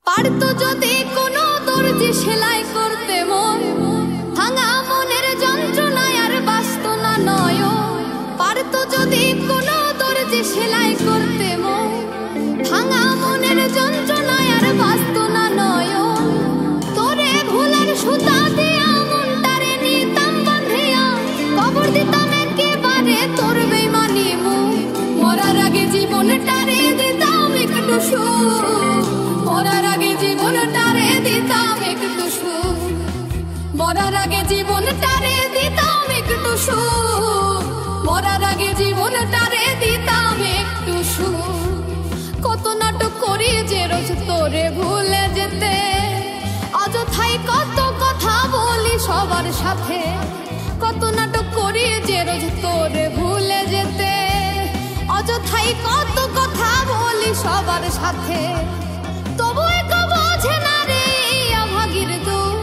পারতো যদি কোনো দর্জি সেলাই করতে মন, ভাঙা মনের যন্ত্রণায় আর বাঁচত না নয়ন। পারতো যদি কোনো দর্জি সেলাই করতে মন, ভাঙা মনের যন্ত্রণায় আর বাঁচত না নয়ন। তোরে ভুলার সুতা দিয়া মনটারে নিতাম বাঁধিয়া, কবর দিতাম একেবারে তোর বেইমানি মুখ। মরার আগে জীবনটারে দিতাম একটু সুখ, মরার আগে জীবনটারে দিতাম একটু সুখ, মরার আগে জীবনটারে দিতাম একটু সুখ, মরার আগে জীবনটারে দিতাম একটু সুখ। কত নাটক করি যে রোজ তোরে ভুলে যেতে, অযথাই কত কথা বলি সবার সাথে। কত নাটক করি যে রোজ তোরে ভুলে যেতে, অযথাই কত কথা বলি সবার সাথে। তবু একো বোঝে না রে অভাগীর দুঃখ,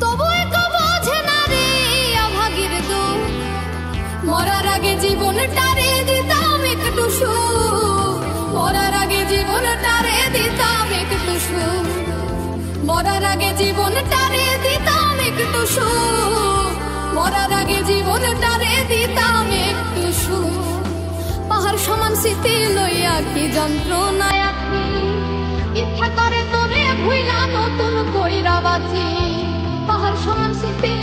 তবু একো বোঝে না রে অভাগীর দুঃখ। মরার আগে জীবনটারে দিতাম একটু সুখ, মরার আগে জীবনটারে দিতাম একটু সুখ, মরার আগে জীবনটারে দিতাম একটু সুখ, মরার আগে জীবনটারে দিতাম একটু সুখ। পাহাড় সমান স্মৃতি লইয়া কি যন্ত্রণায় আছি, ইচ্ছা করে তোরে ভুইলা নতুন কইরা বাঁচি। পাহাড় সমান স্মৃতি